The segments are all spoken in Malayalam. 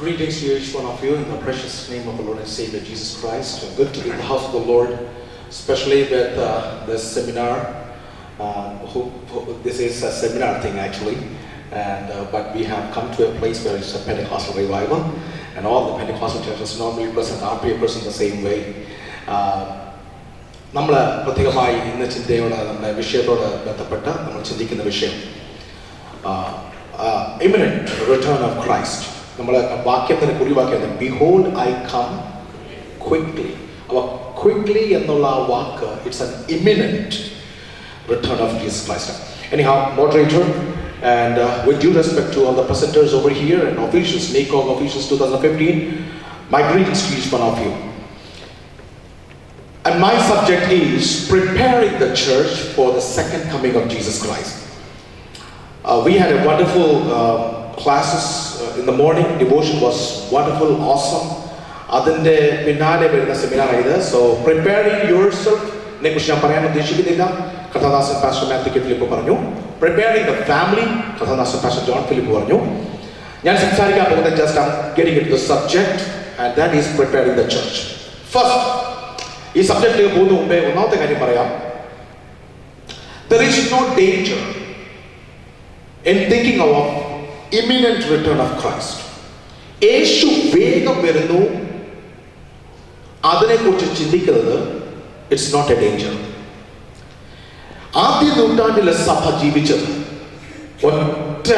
Greetings to each one of you in the precious name of the Lord and Savior Jesus Christ. Good to be in the house of the Lord, especially with this seminar. This is a seminar thing actually, but we have come to a place where it's a Pentecostal revival, and all the Pentecostal churches normally present RPA in the same way. നമ്മൾ പ്രത്യേകമായി ഇന്ന് ചിന്തയോടെ നമ്മുടെ വിഷയത്തോട് ബന്ധപ്പെട്ട് നമ്മൾ ചിന്തിക്കുന്ന വിഷയം imminent return of Christ. നമ്മൾ വാക്യത്തിന് കുറിവാക്യം behold I come quickly. അപ്പോൾ quickly എന്നുള്ള ആ വാക്ക് it's an imminent return of Jesus Christ. Anyhow, moderator and with due respect to all the presenters over here and officials, NACOG officials 2015, my greetings to each one of you. And my subject is preparing the church for the second coming of Jesus Christ. We had a wonderful classes in the morning. Devotion was wonderful, awesome. Adinte pinnale varuna seminar ide. So preparing yourself ne kuറിച്ച് ഞാൻ പറയാൻ ഉദ്ദേശിക്കുന്നില്ല. കഥാദാസൻ പാസ്റ്റർ മാത്യു ഫിലിപ്പ് പറഞ്ഞു. Preparing the family, കഥാദാസൻ pastor John Philip പറഞ്ഞു. ഞാൻ സംസാരിക്കാൻ പോകുന്നത് just I'm getting into the subject, and that is preparing the church. First, ഈ സബ്ജക്റ്റിലേക്ക് പോകുന്ന മുമ്പേ ഒന്നാമത്തെ കാര്യം പറയാം. There is no danger in thinking of imminent return of Christ. യേശു വേഗം വരുന്നു അതിനെക്കുറിച്ച് ചിന്തിക്കുന്നത് ഇറ്റ്സ് നോട്ട് എ ഡേഞ്ചർ. ആദ്യ നൂറ്റാണ്ടിലെ സഭ ജീവിച്ചത് ഒറ്റ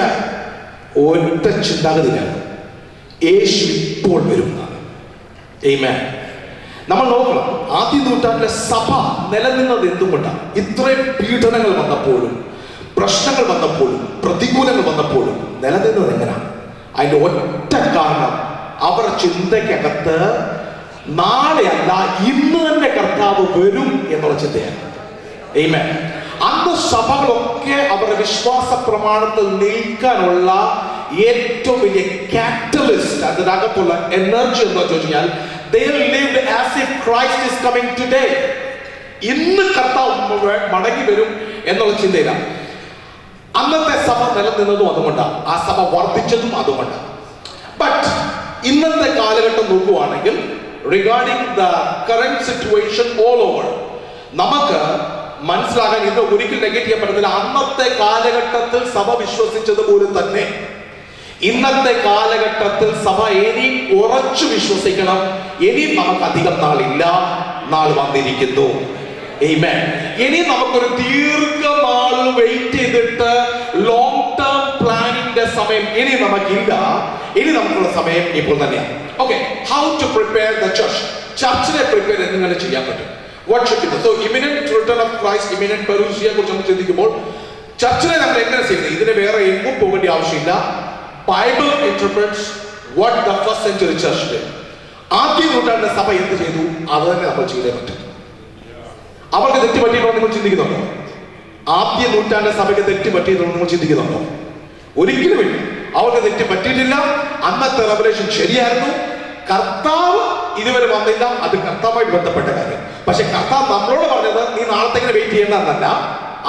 ചിന്താഗതിയാണ്, യേശു ഇപ്പോൾ വരുന്നതാണ്. ആമേൻ. നമ്മൾ നോക്കണം, ആദ്യ നൂറ്റാണ്ടിലെ സഭ നിലനിന്നത് എന്തുകൊണ്ടാണ്? ഇത്രയും പീഡനങ്ങൾ വന്നപ്പോഴും പ്രശ്നങ്ങൾ വന്നപ്പോഴും പ്രതികൂലങ്ങൾ വന്നപ്പോഴും നിലനിന്നത് എങ്ങനെയാണ്? അതിന്റെ ഒറ്റ കാരണം അവരുടെ ചിന്തയ്ക്കകത്ത് നാളെയല്ല ഇന്ന് തന്നെ കർത്താവ് വരും എന്നുള്ള ചിന്തയാണ്. ആമേൻ. അന്ന് സഭകളൊക്കെ അവരുടെ വിശ്വാസ പ്രമാണത്തിൽ നിൽക്കാനുള്ള ഏറ്റവും വലിയ കാറ്റലിസ്റ്റ്, അതിനകത്തുള്ള എനർജി എന്ന് ചോദിച്ചാൽ they lived as if Christ is coming today. ഇന്ന് കർത്താവ് മടങ്ങി വരും എന്നുള്ള ചിന്തയിലാണ്. അന്നത്തെ സഭ നിലനിന്നതും അതുകൊണ്ടാണ്, ആ സഭ വർദ്ധിച്ചതും അതുകൊണ്ടാണ്. ബട്ട് ഇന്നത്തെ കാലഘട്ടം നോക്കുകയാണെങ്കിൽ regarding the current situation all over നമുക്ക് മനസ്സിലാകാൻ ഇത് ഒരിക്കലും നെഗറ്റ് ചെയ്യാൻ പറ്റത്തില്ല. അന്നത്തെ കാലഘട്ടത്തിൽ സഭ വിശ്വസിച്ചതുപോലെ തന്നെ ഇന്നത്തെ കാലഘട്ടത്തിൽ സഭ ഇനി ഉറച്ചു വിശ്വസിക്കണം. ഇനി നമുക്ക് അധികം നാളില്ല, നാൾ വന്നിരിക്കുന്നു. ആമേൻ. ഇനി നമുക്കൊരു ദീർഘനാൾ വെയിറ്റ് ചെയ്തിട്ട് ലോങ് ടേം പ്ലാനിന്റെ സമയം ഇനി നമുക്കില്ല. ഇനി നമുക്കുള്ള സമയം ഇപ്പോൾ തന്നെയാണ്. Okay, how to prepare the church? ചർച്ചിനെ prepare എങ്ങനെ ചെയ്യാൻ പറ്റും? What should be the? So imminent return of Christ, imminent പെറൂസിയെ കുറിച്ച് നമ്മൾ ചിന്തിക്കുമ്പോൾ ചർച്ചിനെ നമ്മൾ എങ്ങനെ ചെയ്യുന്നത്? ഇതിന് വേറെ എങ്ങും പോകേണ്ട ആവശ്യമില്ല. Bible interprets what the first century church did. ആദ്യ നൂറ്റാണ്ടിലെ സഭ എന്ത് ചെയ്തു അത് തന്നെ നമ്മൾ ചെയ്തേ പറ്റും. അവർക്ക് തെറ്റ് പറ്റിയിട്ടുണ്ടോ നിങ്ങൾ ചിന്തിക്കുന്നുണ്ടോ? ആദ്യ നൂറ്റാണ്ടിലെ സഭയ്ക്ക് തെറ്റ് പറ്റിയിട്ടുണ്ടോ നിങ്ങൾ ചിന്തിക്കുന്നുണ്ടോ? ഒരിക്കലുമില്ല. അവർക്ക് തെറ്റ് പറ്റിയിട്ടില്ല. അന്നത്തെ റെവലേഷൻ ശരിയായിരുന്നു. കർത്താവ് ഇതുവരെ വന്നില്ല, അത് കർത്താവുമായി ബന്ധപ്പെട്ട കാര്യം. പക്ഷെ കർത്താവ് നമ്മളോട് പറഞ്ഞത് നീ നാളത്തേക്ക് wait ചെയ്യേണ്ടതെന്നല്ല,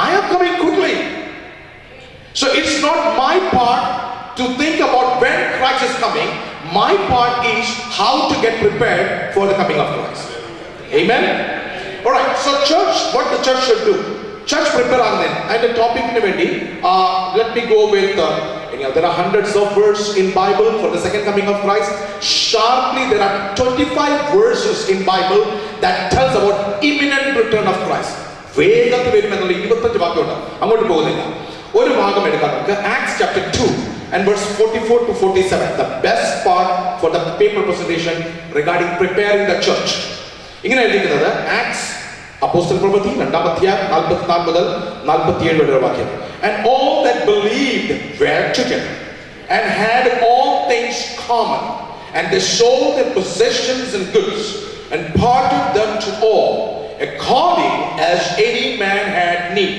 I am coming quickly. So it's not my part to think about when Christ is coming. My part is how to get prepared for the coming of Christ. Amen. All right, so church, what the church should do? Church prepare agnen and the topic ne vendi let me go with there are hundreds of verses in Bible for the second coming of Christ. Sharply there are 25 verses in Bible that tells about imminent return of Christ. വേഗത്തിൽ വരും എന്നുള്ള 25 വാക്യമുണ്ട്. അങ്ങോട്ട് പോകുന്നില്ല. ഒരു ഭാഗം എടുക്കാം നമുക്ക്. Acts chapter 2 and verse 44 to 47, the best part for the paper presentation regarding preparing the church. ഇങ്ങനെ എഴുതിയിരിക്കുന്നത് Acts അപ്പോസ്തല പ്രവൃത്തി 2-ാം അധ്യായം 44 മുതൽ 47 വരെ വാക്യം. And all that believed were together and had all things common, and they sold their possessions and goods and parted them to all according as any man had need,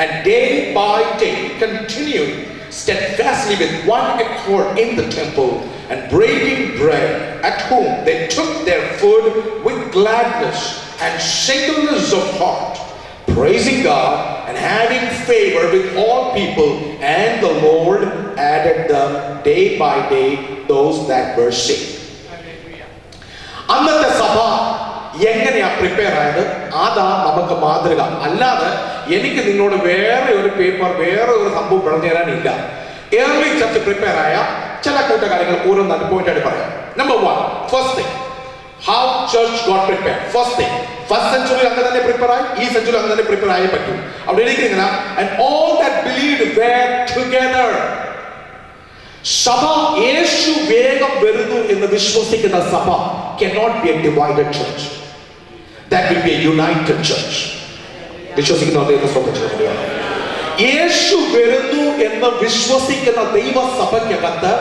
and day by day continuing steadfastly with one accord in the temple and breaking bread at home they took their food with gladness and singleness of heart, praising God and having favor with all people, and the Lord added them day by day those that were saved. അന്നത്തെ സഭ എങ്ങനെയാ പ്രിപ്പയർ ആയത്? അതാ നമുക്ക് മാതൃക. അല്ലാതെ എനിക്ക് നിന്നോട് വേറെ ഒരു പേപ്പർ, വേറെ ഒരു സംഭവം പറഞ്ഞു തരാനില്ല. ഏർലി ചർച്ച് പ്രിപ്പയർ ആയ ചില കൂട്ടകാര്യങ്ങൾ ഓരോന്നാണ് പോയിന്റ് ആയിട്ട് പറയാം. Number 1, first thing, how church got prepared. First thing, first century അങ്ങനെ തന്നെ പ്രിപ്പയർ ആയി, ഈ സെഞ്ചുറി അങ്ങനെ തന്നെ പ്രിപ്പയർ ആയേ പറ്റൂ. അവിടെ എഴുതിയിരിക്കുന്ന and all that believed were together. സഭ യേശു വേഗം വരുന്നു എന്ന് വിശ്വസിക്കുന്ന സഭ cannot be a divided church. That will be a united church. വിശ്വസിക്കുന്ന യേശു വരുന്നു എന്ന് വിശ്വസിക്കുന്ന ദൈവസഭയ്ക്കകത്ത്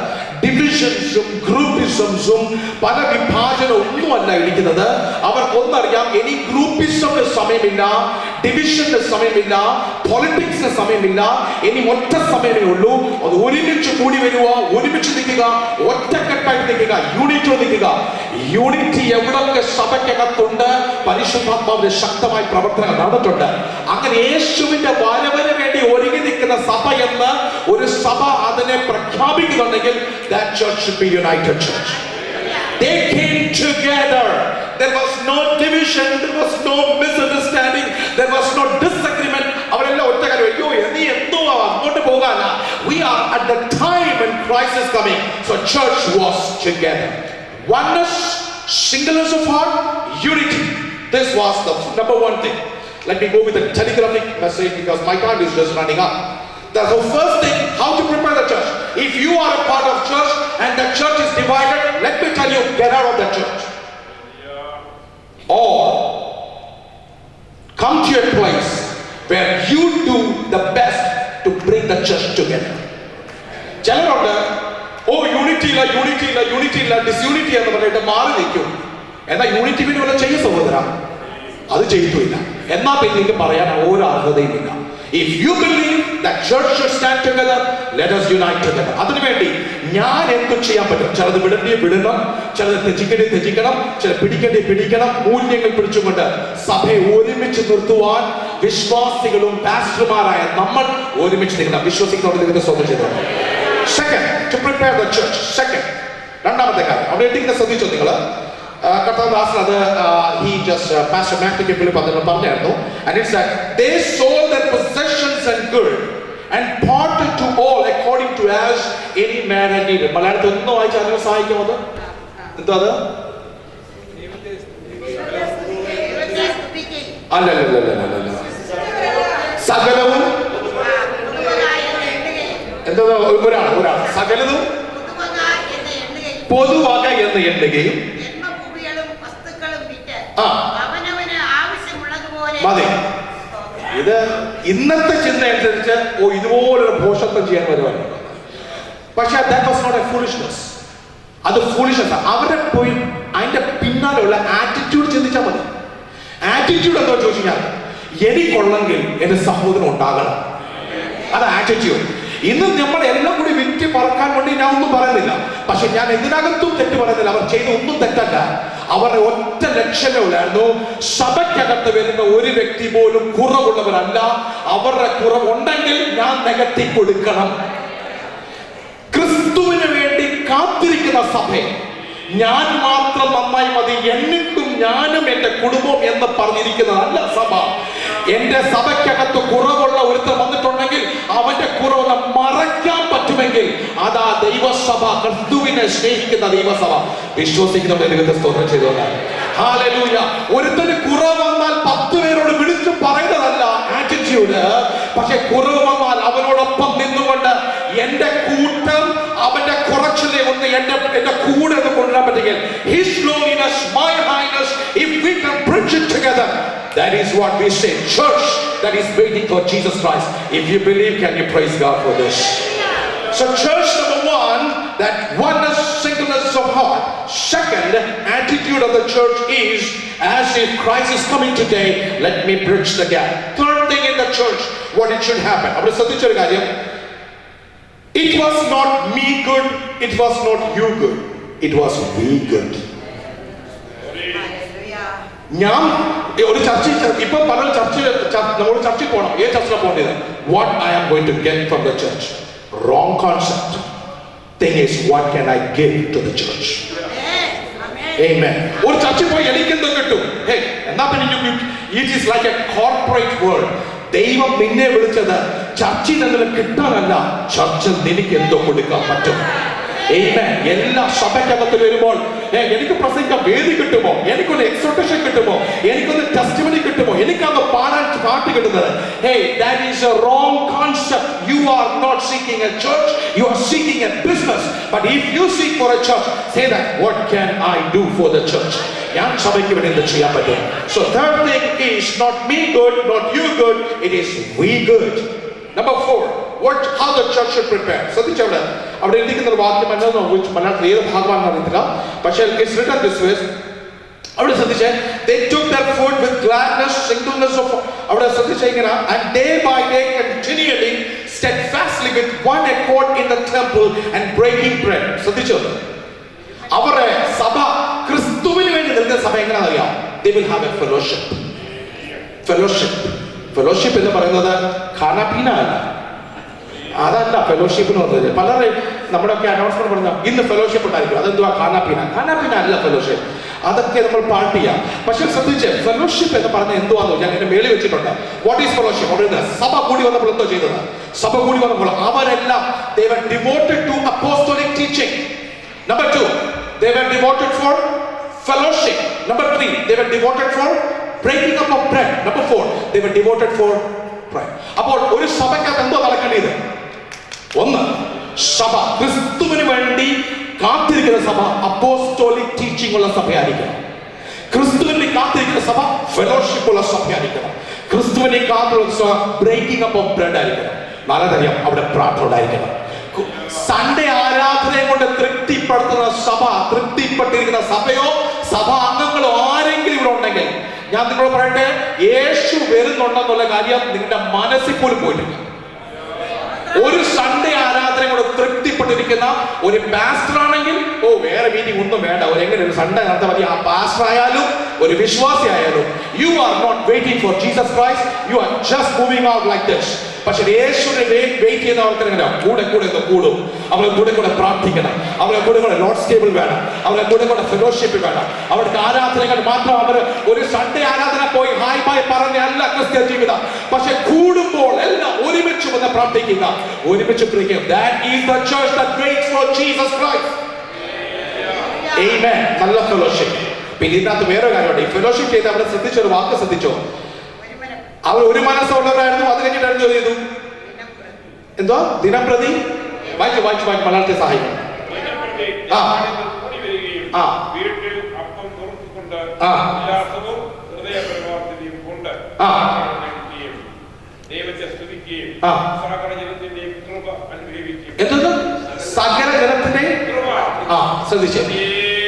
ഡിവിഷൻസും ഗ്രൂപ്പിസംസും പല വിഭാജനം ഒന്നുമല്ല ഇരിക്കുന്നത്. അവർക്കൊന്നറിയാം, ഇനി ഗ്രൂപ്പിസത്തിന് സമയമില്ല, ഡിവിഷന്റെ സമയമില്ല, പൊളിറ്റിക്സിന് സമയമില്ല. ഇനി ഒറ്റ സമയമേ ഉള്ളൂ. അത് ഒരുമിച്ച് കൂടി വരിക, ഒരുമിച്ച് നിൽക്കുക, ഒറ്റക്കെട്ടായി നിൽക്കുക, യൂണിറ്റ് നിൽക്കുക. യൂണിറ്റി എവിടൊക്കെ സഭയ്ക്കകത്തുണ്ട്, പരിശുദ്ധാത്മാവിന്റെ ശക്തമായ പ്രവർത്തനങ്ങൾ നടന്നിട്ടുണ്ട്. അങ്ങനെ യേശുവിന്റെ വരവിന് വേണ്ടി ഒരുങ്ങി നിൽക്കുന്ന സഭ എന്ന് ഒരു സഭ അതിനെ പ്രഖ്യാപിക്കുന്നുണ്ടെങ്കിൽ that church should be united church. They came together. There was no division, there was no misunderstanding, there was no disagreement. അവരെല്ലാം ഒറ്റ കാര്യം, അയ്യോ നീ എന്തോ അങ്ങോട്ട് പോകാന. We are at the time when Christ is coming. So church was together. Oneness, singleness of heart, unity. This was the number one thing. Let me go with a telegraphic message because my time is just running up. That's the first thing, how to prepare the church. If you are a part of church and the church is divided, let me tell you, get out of the church. Or come to a place where you do the best to bring the church together. ചിലരുണ്ട്, ഓ യൂണിറ്റി ഇല്ല, യൂണിറ്റി ഇല്ല, യൂണിറ്റി ഇല്ല, ഡിസ്യൂണിറ്റി എന്ന് പറഞ്ഞിട്ട് മാറി നിൽക്കും. എന്നാൽ യൂണിറ്റി പിന്നെ വല്ല ചെയ്യും സഹോദര, അത് ചെയ്തിട്ടില്ല. എന്നാ പിന്നെ എനിക്ക് പറയാൻ ഒരു അർഹതയും ഇല്ല. If you believe that church should stand together, let us unite together. അതിനുവേണ്ടി ഞാൻ എന്ത് ചെയ്യാൻ പറ്റും? ചിലത് വിടണം, ചിലത് ത്യജിക്കണം, ചില പിടിക്കണം. മൂല്യങ്ങൾ പിടിച്ചുകൊണ്ട് സഭയെ ഒരുമിച്ച് നിർത്തുവാൻ വിശ്വാസികളും പാസ്റ്റർമാരായ നമ്മൾ ഒരുമിച്ച് നിൽക്കണം. വിശ്വസിക്കുന്നവരുടെ ദൈവത്തെ സ്വന്തം ചെയ്തു. Second, to prepare the church. Second, രണ്ടാമത്തെ കാര്യം അവിടെ എത്തിക്കുന്ന ശ്രദ്ധിച്ചോ നിങ്ങൾ? കർത്താവ് he just Pastor Matthew പറഞ്ഞായിരുന്നു. And it's that they sold their possessions and good and parted to all according to as any man had needed. മലയാളത്തിൽ ഒന്നും വായിച്ചാൽ അതിനെ സഹായിക്കും. അത് എന്താ? അത് അല്ല സകലവും എന്താ? ഒരാൾ സകലതും പൊതുവക എന്ന് എണ്ണുകയും മതി. ഇത് ഇന്നത്തെ ചിന്ത അനുസരിച്ച് ഇതുപോലൊരു ഭോഷത്വം ചെയ്യാൻ വരുവാണ്. പക്ഷെ that was not a foolishness. അത് foolishness. അവരെ പോയി അതിന്റെ പിന്നാലുള്ള ആറ്റിറ്റ്യൂഡ് ചിന്തിച്ചാൽ മതി. ആറ്റിറ്റ്യൂഡ് എന്താ ചോദിച്ചാൽ, എനിക്കുള്ളെങ്കിൽ എന്റെ സഹോദരൻ ഉണ്ടാകണം. അത് ആറ്റിറ്റ്യൂഡ്. ഇന്ന് നമ്മൾ എല്ലാം കൂടി വിറ്റ് പറക്കാൻ വേണ്ടി ഞാൻ ഒന്നും പറയുന്നില്ല. പക്ഷെ ഞാൻ ഇതിനകത്തും തെറ്റ് പറയുന്നില്ല. അവർ ചെയ്ത ഒന്നും തെറ്റല്ല. അവരുടെ ഒറ്റ ലക്ഷ്യമേ ഉള്ളായിരുന്നു, സഭയ്ക്കകത്ത് വരുന്ന ഒരു വ്യക്തി പോലും കുറവുള്ളവരല്ല. അവരുടെ കുറവുണ്ടെങ്കിൽ ഞാൻ നികത്തി കൊടുക്കണം. ക്രിസ്തുവിന് വേണ്ടി കാത്തിരിക്കുന്ന സഭയെ ഞാൻ മാത്രം നന്നായി മതി, എന്നിട്ടും ഞാനും എന്റെ കുടുംബം എന്ന് പറഞ്ഞിരിക്കുന്നതല്ല സഭ. എന്റെ സഭയ്ക്കകത്ത് കുറവുള്ള ഒരുത്തർ വന്നിട്ടുണ്ടെങ്കിൽ അവന്റെ കുറവ് മറയ്ക്കാൻ പറ്റുമെങ്കിൽ അതാ ദൈവസഭ, ക്രിസ്തുവിനെ സ്നേഹിക്കുന്ന ദൈവസഭ. വിശ്വസിക്കുന്നവരുടെ ദൈവത്തെ സ്തോത്രം ചെയ്തോളാം. ഹല്ലേലൂയ. ഒരുത്തന് കുറവ് വന്നാൽ 10 പേരോട് വിളിച്ചു പറയുന്നതല്ല ആറ്റിറ്റ്യൂഡ്. പക്ഷെ കുറവ് വന്നാൽ അവനോടൊപ്പം നിന്നുകൊണ്ട് എന്റെ കൂട്ടം അവന്റെ കുറച്ചിലെ ഒന്ന് എന്റെ കൂടെ ഒന്ന് കൊണ്ടുവരാൻ പറ്റുമെങ്കിൽ, his lowliness, my highness, if we can bridge it together, that is what we say. Church that is waiting for Jesus Christ. If you believe, can you praise God for this? So church number 1, that oneness, singleness of heart. Second, attitude of the church is as if Christ is coming today, let me bridge the gap. Third thing in the church, what it should happen. അവിടെ ശ്രദ്ധിച്ചൊരു കാര്യം, it was not me good, it was not you good, it was we good. ഞാൻ ഒരു ചർച്ച ഇപ്പൊ പല നമ്മൾ ചർച്ചിൽ പോകണം. ഏത് ചർച്ചിലാണ് പോകേണ്ടത്? What I am going to get from the church. Wrong concept. Thing is, what can I give to the church? Amen. ഒരു ചർച്ചിൽ പോയി എനിക്ക് എന്തോ കിട്ടും? Hey, എന്നാ പിന്നെ it is like a corporate world. ദൈവം നിന്നെ വിളിച്ചത് ചർച്ചിൽ നിന്ന് കിട്ടാനല്ല, ചർച്ചിൽ നിനക്ക് എന്തോ കൊടുക്കാൻ പറ്റും. Amen. എല്ലാ സഭയ്ക്കകത്തിൽ വരുമ്പോൾ എനിക്ക് പ്രസംഗിക്കാൻ വേദി കിട്ടുമോ, എനിക്കൊരു എക്സോർട്ടേഷൻ കിട്ടുമോ, എനിക്കൊരു ടെസ്റ്റിമണി കിട്ടുമോ, എനിക്കത് പാടാൻ പാട്ട് കിട്ടുന്നത്? Hey, that is a wrong concept. You are not seeking a church, you are seeking a business. But if you seek for a church, say that, what can I do for the church? ഞാൻ സഭയ്ക്ക് വേണ്ടി എന്ത് ചെയ്യാൻ പറ്റും? So third thing is not me good, not you good, it is we good. Number 4, how the church should prepare. ശ്രദ്ധിച്ചവിടെ അവിടെ എഴുതിക്കുന്ന ഒരു വാക്യം മലയാളത്തിൽ ഏത് ഭാഗമാണെന്ന് അറിയത്തില്ല, പക്ഷേ it's written this way. അവിടെ ശ്രദ്ധിച്ചേ, they took their food with gladness, singleness of, അവിടെ ശ്രദ്ധിച്ചേ ഇങ്ങനെ, and day by day continually steadfastly with one accord in the temple and breaking bread. ശ്രദ്ധിച്ചോ, അവരുടെ സഭ ക്രിസ്തുവിന് വേണ്ടി നിൽക്കുന്ന സഭ എങ്ങനെയാണെന്ന് അറിയാം? They will have a fellowship. Fellowship എന്ന് പറയുന്നത് ഖാനാപീന അല്ല, അതല്ല ഫെലോഷിപ്പ് എന്ന് പറഞ്ഞത്. പലരും നമ്മുടെയൊക്കെ അനൗൺസ്മെന്റ് പറഞ്ഞാൽ ഇന്ന് ഫെലോഷിപ്പ് ഉണ്ടായിരിക്കും, അതെന്തുവാ? ഖാനാപീന അല്ല ഫെലോഷിപ്പ്, അതൊക്കെ നമ്മൾ പാർട്ട് ചെയ്യാം. പക്ഷെ ശ്രദ്ധിച്ച്, ഫെലോഷിപ്പ് എന്ന് പറഞ്ഞാൽ എന്തുവാന്ന് ഞാൻ എന്റെ മേളിൽ വെച്ചിട്ടുണ്ട്. What is fellowship? അവിടെ സഭ കൂടി വന്നപ്പോൾ എന്തോ ചെയ്തത്? സഭ കൂടി വന്നപ്പോൾ അവരെല്ലാം they were devoted to apostolic teaching. Number 2, they were devoted for fellowship. Number 3, they were devoted for breaking up of bread. Number 4, they were devoted for prayer. അപ്പോൾ ഒരു സഭയ്ക്കകത്ത് എന്തോ നടക്കേണ്ടത്? ഒന്ന്, സഭ ക്രിസ്തുവിന് വേണ്ടി കാത്തിരിക്കുന്ന സഭ അപ്പോസ്തോലിക് ടീച്ചിങ് ഉള്ള സഭയായിരിക്കണം. ക്രിസ്തുവിനെ കാത്തിരിക്കുന്ന സഭ ഫെലോഷിപ്പ് ഉള്ള സഭയായിരിക്കണം. ക്രിസ്തുവിനെ കാത്തിരിക്കുന്ന സഭ ബ്രേക്കിംഗ് അപ്പ് ഓഫ് ബ്രെഡ് ആയിരിക്കണം. നാലതറിയാം, അവിടെ പ്രാർത്ഥന ഉണ്ടായിരിക്കണം. സൺഡേ ആരാധനയെ കൊണ്ട് തൃപ്തിപ്പെടുത്തുന്ന സഭ, തൃപ്തിപ്പെട്ടിരിക്കുന്ന സഭയോ സഭ അംഗങ്ങളോ ആരെങ്കിലും ഇവിടെ ഉണ്ടെങ്കിൽ ഞാൻ നിങ്ങളോട് പറയട്ടെ, യേശു വരുന്നുണ്ടെന്നുള്ള കാര്യം നിങ്ങളുടെ മനസ്സിൽ പോലും പോയിട്ടില്ല. ഒരു സൺഡേ ആരാധന കൊണ്ട് തൃപ്തിപ്പെട്ടിരിക്കുന്ന ഒരു പാസ്റ്റർ ആണെങ്കിൽ വേറെ മീറ്റിംഗ് ഒന്നും വേണ്ട, എങ്ങനെ ഒരു സൺഡേ നടത്താൻ മതി. ആ പാസ്റ്റർ ആയാലും ഒരു വിശ്വാസി ആയാലും, you are not waiting for Jesus Christ, you are just moving out like this. പക്ഷെ യേശുവിനെ വെയിറ്റ് ചെയ്യുന്നവർക്ക് എങ്ങനെ കൂടെ കൂടും, അവരെ കൂടെ പ്രാർത്ഥിക്കണം, അവരെ കൂടെ ലോർഡ്സ് ടേബിൾ വേണം, അവരെ കൂടെ ഫെലോഷിപ്പ് വേണം. അവർക്ക് ആരാധനകൾ മാത്രം അവർ ഒരു സൺഡേ ആരാധന പോയി ഹായ് ബൈ പറഞ്ഞല്ല ക്രിസ്ത്യൻ ജീവിതം. പക്ഷെ കൂടുമ്പോൾ എല്ലാം ഒരുമിച്ച് വന്ന് പ്രാർത്ഥിക്കുക, ഒരുമിച്ച് പ്രേരിക്കുക. That is the church that waits for Jesus Christ. Amen. നല്ല ഫെലോഷിപ്പ്. പിന്നെ ഇതിനകത്ത് വേറെ കാര്യമുണ്ട്. ഈ ഫെലോഷിപ്പ് ചെയ്ത് അവരെ ശ്രദ്ധിച്ചൊരു വാക്ക് ശ്രദ്ധിച്ചോ, അവർ ഒരു മനസ്സുള്ളവരായിരുന്നു. അത് കഴിഞ്ഞിട്ടായിരുന്നു ചെയ്തു എന്തോ ദിനംപ്രതി വായിച്ചു മലയാളത്തെ സഹായിക്കും. സകല ജനത്തിന്റെ ശ്രദ്ധിച്ചു,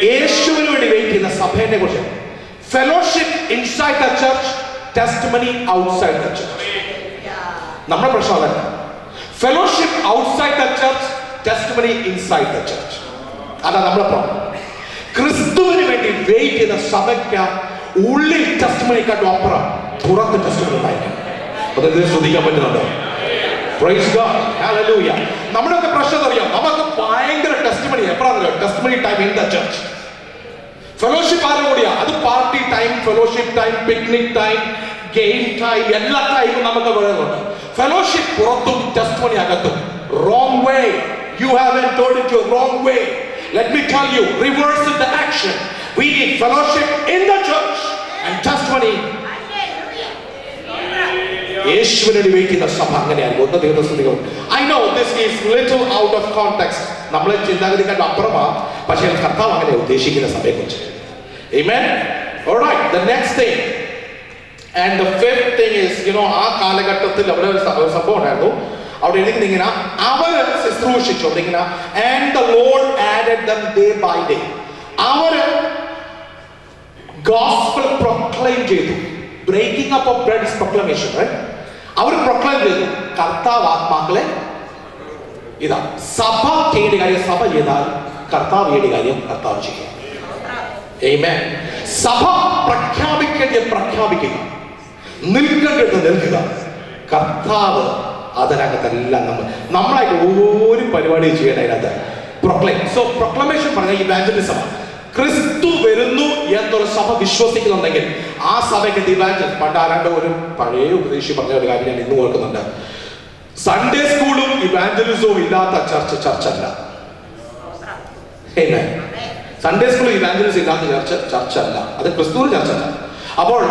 യേശുവിന് വേണ്ടി വെയിറ്റ് ചെയ്യുന്ന സഭയെ കുറിച്ച്. Fellowship inside the church, testimony outside the church. നമ്മുടെ പ്രശ്നം അതല്ല. Fellowship outside the church, testimony inside the church. അതാ നമ്മുടെ പ്രോബ്ലം. ക്രിസ്തുവിന് വേണ്ടി വെയിറ്റ് ചെയ്യുന്ന സഭയ്ക്ക് ഉള്ളിൽ ടെസ്റ്റിമണിക്കാട്ടും അപ്പുറം പുറത്ത് ടെസ്റ്റിമണി ഉണ്ടായിരിക്കും. അതെന്ത് ശ്രദ്ധിക്കാൻ പറ്റുന്നുണ്ടോ? Praise God. Hallelujah. നമ്മുടെയൊക്കെ പ്രശ്നം അറിയാം, നമുക്ക് ഭയങ്കര ടെസ്റ്റിമണി എപ്പോഴാണ്? Testimony time in the church. Fellowship ആരും കൂടിയാ, അത് party time, fellowship time, picnic time, game time, എല്ലാ ടൈമും നമുക്ക് പറയുന്നുണ്ട്. ഫെലോഷിപ്പ് പുറത്തും ടെസ്റ്റിമണി അകത്തും. Wrong way. You have entered into a wrong way. Let me tell you, reverse the action. We need fellowship in the church and testimony. യേശുവിനെ വെയിറ്റ് ചെയ്യുന്ന സഭ അങ്ങനെയായിരിക്കും. ഒന്ന് ദൈവത്തെ സ്തുതിക്കും. I know this is little out of context. നമ്മളെ ചിന്താഗതിക്കാരുടെ അപ്പുറമാ, പക്ഷേ കർത്താവ് അങ്ങനെ ഉദ്ദേശിക്കുന്ന സഭയെ കുറിച്ച്. Amen. All right. The next thing and the fifth thing is, ആ കാലഘട്ടത്തിൽ അവിടെ ഒരു സംഭവം ഉണ്ടായിരുന്നു. അവിടെ എഴുതിക്കുന്ന ഇങ്ങനെ, അവര് ശുശ്രൂഷിച്ചു. അവിടെ ഇങ്ങനെ, and the Lord added them day by day. അവര് gospel proclaim ചെയ്തു. Breaking up of bread is proclamation, right? അവർ പ്രൊക്ലെയിം ചെയ്തു, കർത്താവ് ആത്മാക്കളെ ഇതാ. സഭ ചെയ്യേണ്ട കാര്യം സഭ ചെയ്താൽ, കർത്താവ് ചെയ്യേണ്ട കാര്യം കർത്താവ് ചെയ്യുക. Amen. സഭ പ്രഖ്യാപിക്കേണ്ടത് പ്രഖ്യാപിക്കുക, നിൽക്കേണ്ടത് നിൽക്കുക. കർത്താവ് അതിനകത്തെല്ലാം നമ്മളായിട്ട് ഒരു പരിപാടി ചെയ്യണം അതിനകത്ത്. സോ പ്രൊക്ലമേഷൻ പറഞ്ഞ ഇവാഞ്ചലിസമാണ്. ക്രിസ്തു വരുന്നു എന്നൊരു സഭ വിശ്വസിക്കുന്നുണ്ടെങ്കിൽ ആ സഭയ്ക്ക് ഇവാഞ്ചലിസം. പണ്ട് ആരാണ്ട് ഒരു പഴയ ഉപദേശി പറഞ്ഞ ഒരു കാര്യം ഞാൻ ഇന്ന് ഓർക്കുന്നുണ്ട്. സൺഡേ സ്കൂളും ഇവാഞ്ചലിസവും ഇല്ലാത്ത ചർച്ചല്ല. സൺഡേ സ്കൂളും ഇവാഞ്ചലിസം ഇല്ലാത്ത ചർച്ചല്ല. അത് ക്രിസ്തുവിന് ചർച്ചല്ല. അപ്പോൾ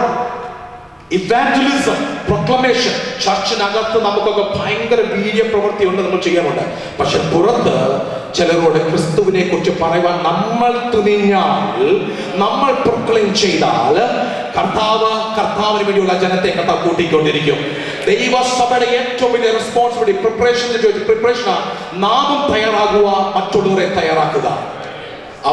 ഇവാഞ്ചലിസം, പ്രൊക്ലമേഷൻ, ചർച്ചിനകത്ത് നമുക്കൊക്കെ ഭയങ്കര വീര്യപ്രവൃത്തി ഉണ്ട്, നമ്മൾ ചെയ്യാറുണ്ട്. പക്ഷെ പുറത്ത് ചിലരോട് ക്രിസ്തുവിനെ കുറിച്ച് പറയുവാൻ നമ്മൾ തുനിഞ്ഞാൽ, നമ്മൾ പ്രൊക്ലെയിം ചെയ്താൽ കർത്താവിന് വേണ്ടിയുള്ള ജനത്തെ കർത്താവ് കൂട്ടിക്കൊണ്ടിരിക്കും. ദൈവസഭയുടെ ഏറ്റവും വലിയ റെസ്പോൺസിബിലിറ്റി പ്രിപ്പറേഷനാണ്. നാമും തയ്യാറാകുക, മറ്റുള്ളവരെ തയ്യാറാക്കുക.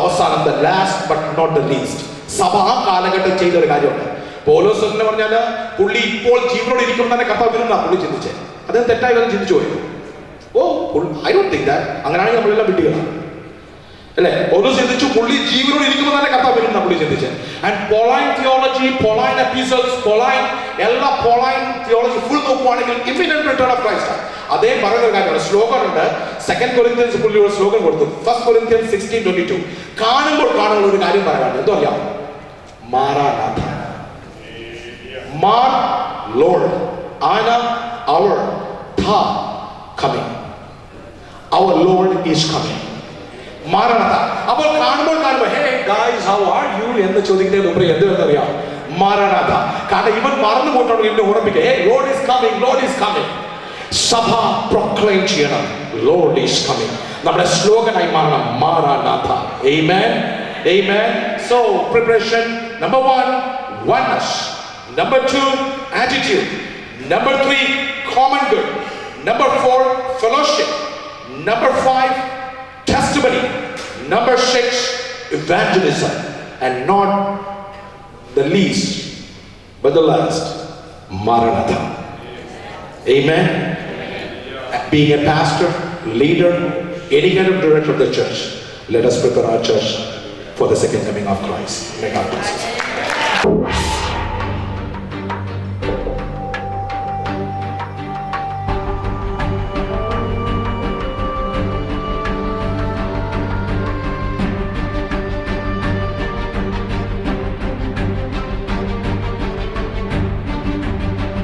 അവസാനത്തെ, last but not the least, സഭ ആ കാലഘട്ടം ചെയ്തൊരു കാര്യമുണ്ട്. പൗലോസ് എന്ന് പറഞ്ഞാല് പുള്ളി ഇപ്പോൾ ജീവനോട് ഇരിക്കുമ്പോൾ തന്നെ കർത്താവ് വരുന്ന പുള്ളി ചിന്തിച്ചേ. അത് തെറ്റായി വന്ന് ചിന്തിച്ചു പോയി. I don't think that. അങ്ങനെയാണെങ്കിൽ നമ്മളെല്ലാം വിട്ടുകളാണ് അല്ലേ? പൗലോസ് ചിന്തിച്ചു പുള്ളി ജീവനോട് ഇരിക്കുമ്പോൾ തന്നെ കർത്താവ് വരുന്ന പുള്ളി ചിന്തിച്ചേ. ആൻഡ് പോളൈൻ തിയോളജി, പോളൈൻ എപ്പിസോഡ്സ്, എല്ലാ പോളൈൻ തിയോളജി ഫുൾ നോക്കുവാണെങ്കിൽ ഇമ്മിനന്റ് റിട്ടേൺ ഓഫ് ക്രൈസ്റ്റ് ആണ്. അതേ പറയുന്ന ഒരു കാര്യമാണ്. സ്ലോഗൻ ഉണ്ട്. 2 കൊരിന്ത്യൻസ് പുള്ളി ഒരു സ്ലോഗൻ കൊടുത്തു. 1 കൊരിന്ത്യൻസ് 16:22. കാണുമ്പോൾ ഒരു കാര്യം പറയാനുണ്ട്. എന്തോ അറിയാം? Maranatha. Mar, Lord, Anna, our Tha coming. Our Lord is coming. Maranatha. അപ്പോൾ കാണുമ്പോൾ hey guys, how are you എന്ന് ചോദിക്കുന്നതിന് മുമ്പ് എന്തെന്നറിയാം? മാറാനാഥ. കാരണം ഇവൻ മറന്നു പോയിട്ടാണ് ഇവനെ ഓർമ്മിക്കുക. hey Lord is coming, Lord is coming. സഭ പ്രൊക്ലെയിം ചെയ്യണം, Lord is coming. നമ്മുടെ സ്ലോഗനായി മാറണം, Maranatha. Amen. Amen. So preparation, number 1, oneness. Number 2, attitude. Number 3, common good. Number 4, fellowship. Number 5, testimony. Number 6, evangelism. And not the least, but the last, Maranatha. Amen. Being a pastor, leader, any kind of director of the church, let us prepare our church for the second coming of Christ. May God bless us.